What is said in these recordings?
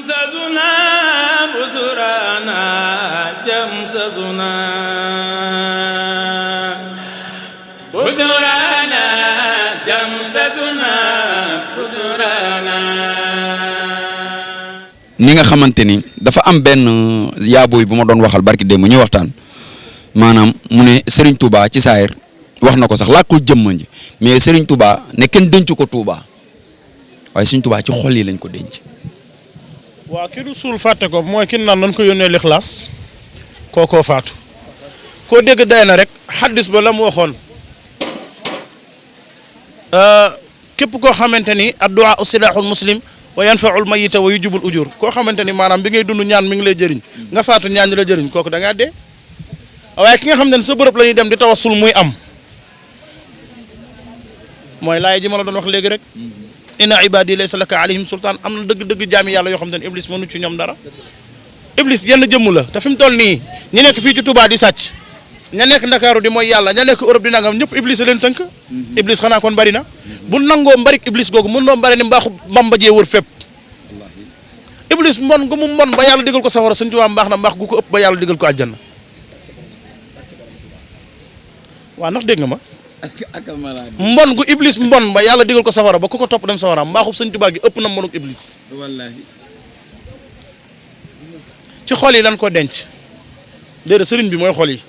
jamsasuna busurana jamsasuna busurana jamsasuna busurana. ni nga xamante ni dafa am benn yaaboy bu ma doon waxal barki démb ñu waxtaan maanaam mu ne Serigne Touba ci saayir wax na ko sax làkkul jëmma ji mais Serigne Touba ne kenn denc ko Touba waaye Serigne Touba ci xol yi lañ ko denc. waaw ki du suul fàtte ko mooy ki naan nañ ko yónnee lixlaas kookoo faatu koo dégg day na rek xaddis ba la mu waxoon képp koo xamante ni addu'a silaaxul muslim wa yanfaul mayita wa yujubul ujur koo xamante ni maanaam bi ngay dund ñaan mi ngi lay jëriñ nga faatu ñaan ñi la jëriñ kooku da ngaa dee waaye ki nga xam ne sa bërëb la ñuy dem di tawassul muy am mooy laay ji ma la doon wax léegi rek inna ibadi laysa laka alayhim sultaan am na dëgg-dëgg jaami yàlla yoo xam ne iblis mënu ci ñoom dara iblis yenn jëmm la te fi mu toll nii ñi nekk fii ci Touba di sàcc ña nekk Ndakaaru di mooy yàlla ña nekk Europe di nangam ñëpp iblis a leen tënk iblis xanaa kon bari na bu nangoo mbarik iblis googu mën noo mbari ni mbaaxu Bamba jee wër fépp iblis mbon gu mu mbon ba yàlla digal ko safara Sëñ Tuubaa mbaax na mbaax gu ko ëpp ba yàlla digal ko àjjana waaw ndax dégg nga ma mbon gu iblis mbon ba yàlla digal ko safara ba ku ko topp dem safara mbaaxub Sëñ Tuubaa gi ëpp na mbonuk iblis wallaahi ci xol yi lan ko denc déedéet sëriñ bi mooy xol yi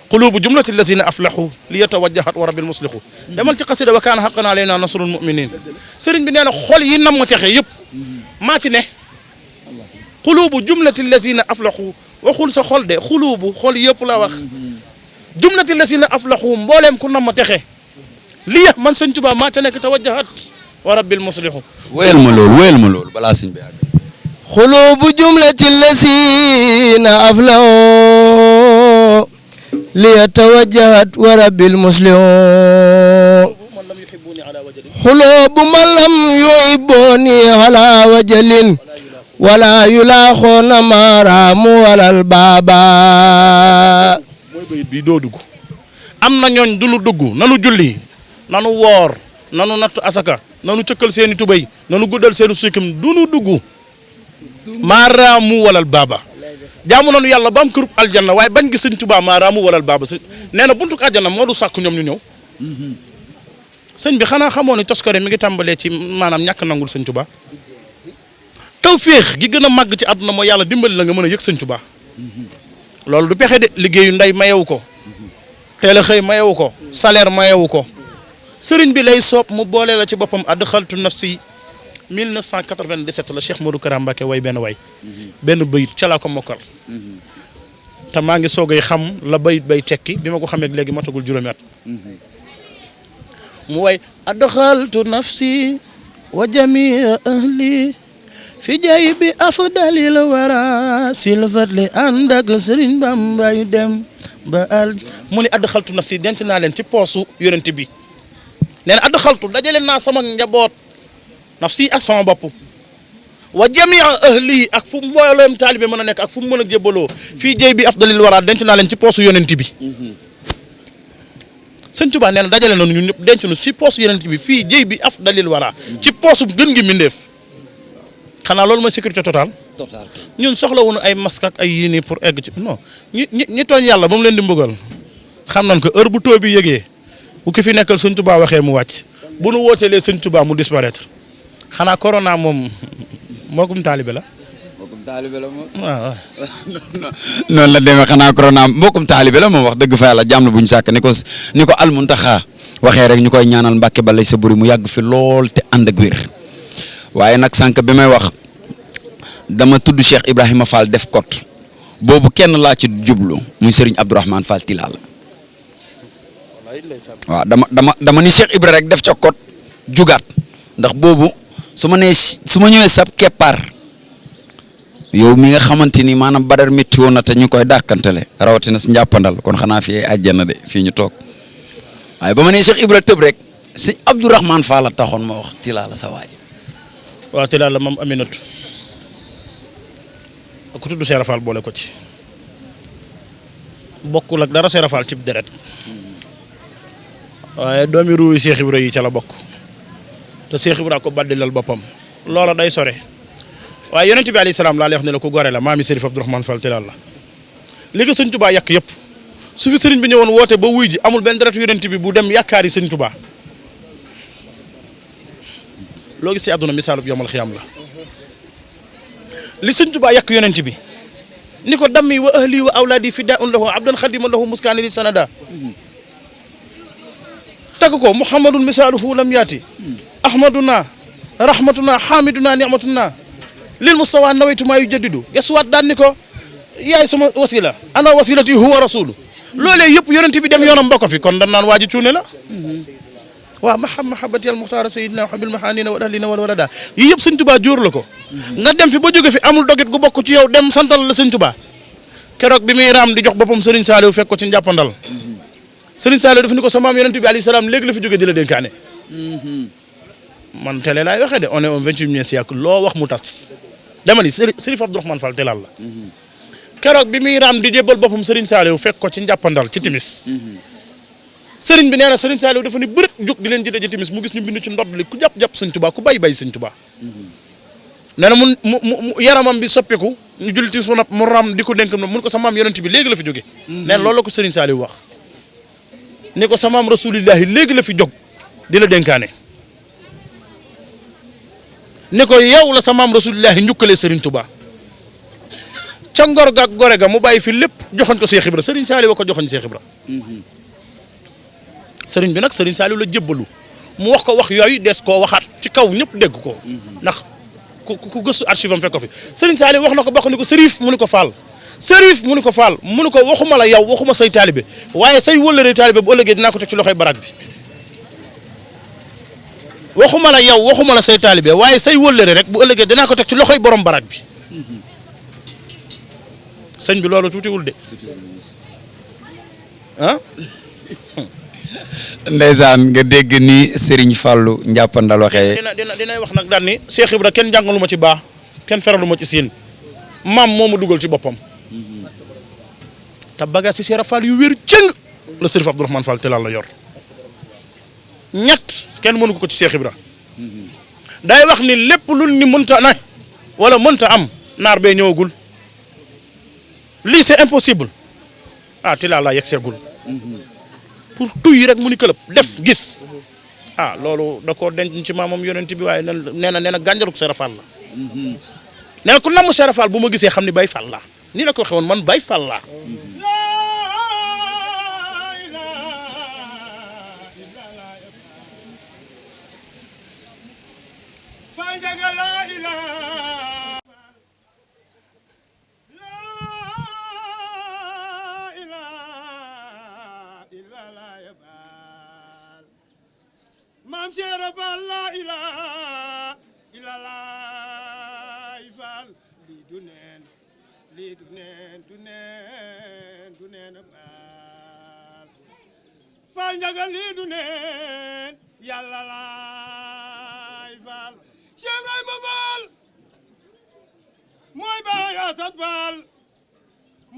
qulubu jumlati allazina aflahu li yatawajjahat wa rabbil muslihu demal ci xasida wa kaana haqqan alayna nasrul muminin sëriñ bi nee na xol yi nam ma texe yëpp maa ci ne qulubu jumlati allazina aflahu waxul sa xol de xulubu xol yëpp la wax jumlati allazina aflahu mbooleem ku nam ma texe lii man Sëñ Tuubaa maa ca nekk tawajjahat wa rabbil muslihu wéyal ma loolu balaa sëñ bi àgg. xulubu jumlati lasina aflaho liyatawajjahat wa rabbil muslihu xulubu man lam yuhibbuni ala wajalin wala yulaaxoona maaraamu walal baaba. mooy bayit bi doo dugg am na ñooñ duñu dugg nanu julli nanu woor nanu nattu asaka nanu cëkkal seeni tubay nanu guddal seeni sikkim duñu dugg maaraamu walal baaba jaamu nanu yàlla ba am kërub aljanna waaye bañ gi Sëñ Tuubaa maaraamu walal baaba nee na buntuk aljanna moo du sàkk ñoom ñu ñëw sëñ bi xanaa xamoo ni toskare mi ngi tàmbalee ci maanaam ñàkk nangul Sëñ Tuubaa tawféex gi gën a màgg ci àdduna mooy yàlla dimbali la nga mën a yëg Sëñ Tuubaa loolu du pexe de liggéeyu ndey mayewu ko teel a xëy mayewu ko salaire mayewu ko sëriñ bi lay soob mu boole la ci boppam adxaltu nafsi 1997 la Cheikh Modou Kara Mbacké way benn bayit ca laa ko mokkal te maa ngi soogay xam la bayit bay tekki bi ma ko xamee léegi matagul juróomi at mu way adxaltu nafsi wa jamia ahli fi jaybi afdalil wara sil fadli ànd ak Sëriñ Bambay dem ba al mu ni adxaltu nafsi denc naa leen ci poosu yonent bi nee na adxaltu dajale naa sama njaboot nafsi ak sama bopp wa jamia ahli ak fu mbooloom taalibe mën a nekk ak fu mu mën a jébbaloo fii jëy bi afdalil wara denc naa leen ci poosu yonent bi Sëñ Tuubaa nee na dajale nañu ñun ñëpp denc nu si poosu yonent bi fii jëy bi afdalil wara ci poosu gën gi mindeef xanaa loolu mooy sécurité totale ñun soxla wuñu ay masque ak ay yii nii pour egg ci non ñi tooñ yàlla ba mu leen di mbugal xam nañ ko heure bu too bi yëgee bu ki fi nekkal Sëñ Tuubaa waxee mu wàcc bu nu wooteelee Sëñ Tuubaa mu disparaître xanaa corona moom mbokkum taalibe la. mbokkum taalibe la moom. waaw noonu la demee xanaa corona mbokkum taalibe la moom wax dëgg fa yàlla jàmm la bu ñu sàkk ni ko Al Muntaxa waxee rek ñu koy ñaanal Mbàkke balay sa buri mu yàgg fi lool te ànd ak wér waaye nag sànq bi may wax dama tudd Cheikh Ibrahima Fall def kot boobu kenn laa ci jublu muy Serigne Abdourahmane Fall Tilala waaw dama ni Cheikh Ibra rek def ca kot jugaat ndax boobu su ma ñëwee sab keppaar yow mi nga xamante ni maanaam badar métti woon na te ñu koy dàkkantale rawatina si njàppandal kon xanaa fi àjjana de fii ñu toog waaye ba ma nee Cheikh Ibra tëb rek sëñ Abdourahmane Fall la taxoon ma wax Tilala sa waaji waaw Tilala moom Aminatu ku tudd Seera Fall boole ko ci bokkul ak dara Seera Fall ci deret waaye doomi ruuy Cheikh Ibra yi ca la bokk te Cheikh Ibra ko baddilal boppam loola day sore waaye yonent bi alayhi salaam laa lay wax ne la ku gore la maami Sërif Abdourahmane Fall Tilal la li ko sëñ Touba yàq yëpp su fi sëriñ bi ñëwoon woote ba wuy ji amul benn deretu yonent bi bu dem yàkkaari sëñ Touba loo gis si àdduna misaalub yomal xiyam la li sëñ Touba yàq yonent bi ni ko dammi wa ahli wa awlaadi fidaa'un lahu abdan xadiman lahu muskaani li sanada tagg ko muhammadun misaaluhu lam yaati ahmaduna rahmatuna hamiduna ni'matuna lil mustawa nawaytu maa yujaddidu gesuwaat daan ni ko yaay sama wasila ana wasilati huwa rasulu loolee yëpp yonent bi dem yoonam ba ko fi kon dan naan waa ji cuune la waaw mahabati al muxtaara sayidina habil mahanina wa ahlina wal walada yi yëpp sëñ Tuubaa jóor la ko nga dem fi ba jóge fi amul dogit gu bokk ci yow dem santal la sëñ Tuubaa keroog bi muy raam di jox boppam Serigne Saliou fekk ko ci njàppandal Serigne Saliou daf ni ko sa maam yonent bi alayhi salaam léegi la fi jóge di la dénkaane man télé laay waxee de on est au 21e siècle loo wax mu tas dama ni Sërif Abdourahmane Fall Tilal la keroog bi muy raam di jébbal boppam Serigne Saliou fekk ko ci njàppandal ci timis Serigne bi nee na Serigne Saliou dafa ni bërët jóg di leen jëlee ci timis mu gis ñu bind ci ndodd li ku jàpp sëñ Tuubaa ku bay sëñ Tuubaa nee na mu yaramam bi soppiku ñu julli timis mu ram di ko dénk mun ko sa maam yonent bi léegi la fi jóge nee na loolu la ko Serigne Saliou wax ni ko sa maam rasulillahi léegi la fi jóg di la dénkaane ni ko yow la sa maam rasulillahi njukkalee Serigne Touba ca ngor ga ak gore ga mu bàyyi fi lépp joxoñ ko Cheikh Ibra Serigne Saliou ko joxoñ Cheikh Ibra Serigne bi nag Serigne Saliou la jébbalu mu wax ko wax yooyu des koo waxaat ci kaw ñëpp dégg ko ndax ku gëstu archive am fekk ko fi Serigne Saliou wax na ko bokk ni ko Sërif mu ni ko Fall Sërif mu ni ko Fall mu ni ko waxuma la yow waxuma say taalibe waaye say wëllëre taalibe bu ëllëgee dinaa ko teg ci loxoy barak bi waxuma la yow waxuma la say taalibe waaye say wëllëre rek bu ëllëgee dinaa ko teg ci loxoy borom barak bi sëñ bi loolu tuutiwul de ah. ndeysaan nga dégg ni Serigne Fallou njàppandal waxee. dinay wax nag daan ni Cheikh Ibra kenn jàngalu ma ci baax kenn feralu ma ci siin maam moo ma dugal ci boppam te bagage si Cheikh Fall yu wér cëng la Sërif Abdourahmane Fall Tilal la yor ñett kenn mënu ko ci Cheikh Ibra day wax ni lépp lu ni mënta na wala mënta am naar bee ñëwagul lii c'est impossible ah Tilal laa yegg seegul pour tuy rek mu ni këlëb def gis ah loolu da koo denc ci maamam yonent bi waaye nee na gànjaruk Cheikh Fall la nee na ku namm Cheikh Fall bu ma gisee xam ni Baye Fall la nii la ko waxee woon man Baye Fall la Maam Cheikh Fall la ilaha illallah Fall lii du neen lii du neen du neen du neen Fall Fall njaga lii du neen yàlla laay Fall Cheikh Ibrahima Fall mooy baay Asan Fall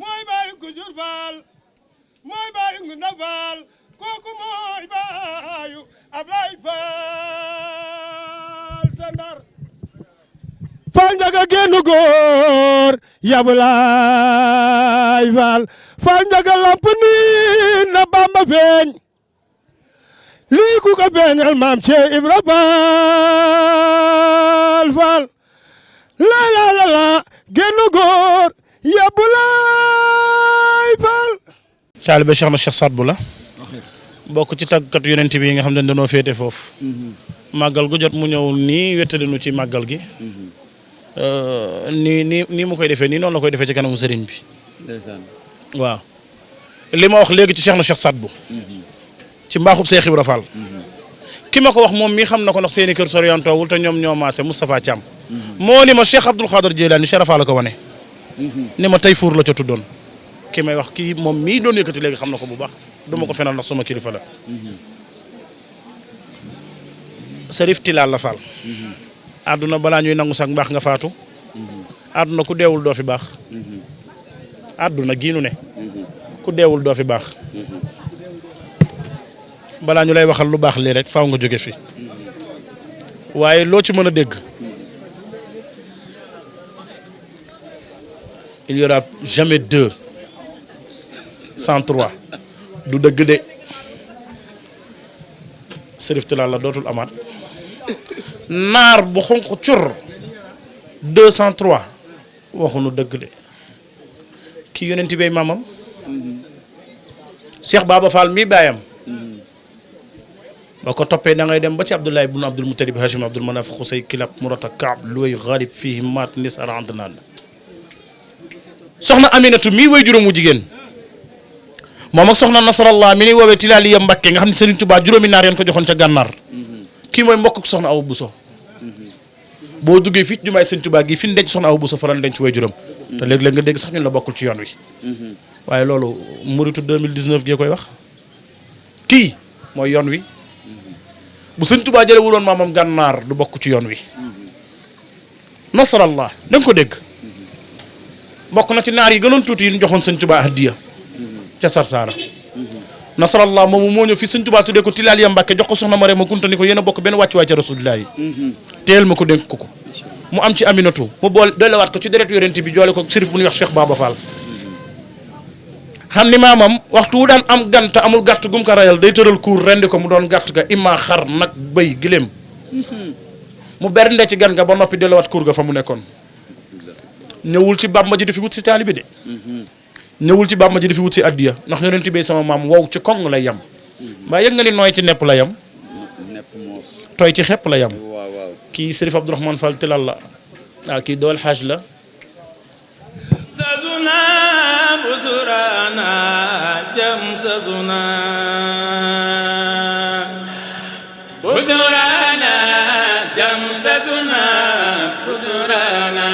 mooy baay Gujur Fall mooy baay Ngunda Fall kooku mooy baayu Ablaye Fall Sandar Fall njaga génn góor yabulaay Fall Fall njaga lamp ni na Bamba feeñ lii ku ko feeñal maam Cheikh Ibra Fall la la la la génn góor yabulaay Fall taalibe Cheikh na Cheikh Sadbou la bokk ci tàggkat yonent bi yi nga xam ne dañoo féete foofu màggal gu jot mu ñëw nii wettali nu ci màggal gi nii mu koy defee nii noonu la koy defee ci kanamu sëriñ bi waaw li ma wax léegi ci Cheikh na Cheikh Sadbou ci mbaaxub Cheikh Ibra Fall ki ma ko wax moom mii xam na ko ndax seeni kër soriyantoowul te ñoom ñoo maase Moustapha Thiam moo ni ma Cheikh Abdoul Khadir Jeylaani Cheikh Fall la ko wane ni ma tey fuur la ca tuddoon ki may wax kii moom mii doon yëkkati léegi xam na ko bu baax duma ko fenal ndax sama kilifa la Sërif Tilal la Fall àdduna balaa ñuy nangu sax mbaax nga faatu àdduna ku deewul doo fi baax àdduna giinu ne ku deewul doo fi baax balaa ñu lay waxal lu baax lii rek faaw nga jóge fi waaye loo ci mën a dégg il y aura jamais 2 sans 3 du dëgg de Serif Tilala dootul amaat naar bu xonq cur 203 waxunu dëgg de kii yonenti bay maamam Cheikh Baba Fall mii baayam boo ko toppee da ngay dem ba ci Abdoulaye ibn Abdul Muttalib Hashim Abdul Manaf Xusay Kilab Murata Kaab Luway Ghalib fii maat nisar andnaan soxna Aminatu mii way juróomu jigéen moom ak soxna Nasrallah mi ni woowee Tilaaliya Mbakke nga xam ne Serigne Touba juróomi naar yeen ko joxoon ca gànnaar kii mooy mbokk soxna Awa Bousso boo duggee fii jumaay Serigne Touba gi fi ñu denc soxna Awa Bousso faral denc way juróom te léeg-léeg nga dégg sax ñun la bokkul ci yoon wi waaye loolu muritu 2019 gee koy wax kii mooy yoon wi bu Serigne Touba jële wuloon maamam gànnaar du bokk ci yoon wi Nasrallah da nga ko dégg bokk na ci naar yi gënoon tuuti yi ñu joxoon Serigne Touba hadiya ca Sarsara Nasrallah moomu moo ñëw fi Sëñ Tuubaa tuddee ko Tilaaliya Mbàkke jox ko soxna Marema Kunta ni ko yéen a bokk benn wàccuwaay ca Rasulullah yi teel ma ko dénk ko mu am ci Aminatu mu boole dolliwaat ko ci deret yonent bi joole ko sërif bu ñuy wax Cheikh Baba Fall xam ni maamam waxtu wu daan am gan te amul gàtt gum ko rayal day tëral kuur rendi ko mu doon gàtt ga imma xar nag bëy giléem mu bernde ci gan ga ba noppi dolliwaat kuur ga fa mu nekkoon ñëwul ci Bàmba ji di fi wut si taalibi de ñëwul ci Bàmba ji di fi wut si addiya ndax yonent bi sama maam wow ci koŋ lay yam mbaa yëg nga ni nooy ci nepp la yam tooy ci xepp la yam kii Sërif Abdourahmane Fall Tilal la waaw kii dool xaaj la sazuna busurana jam sazuna busurana jam sazuna busurana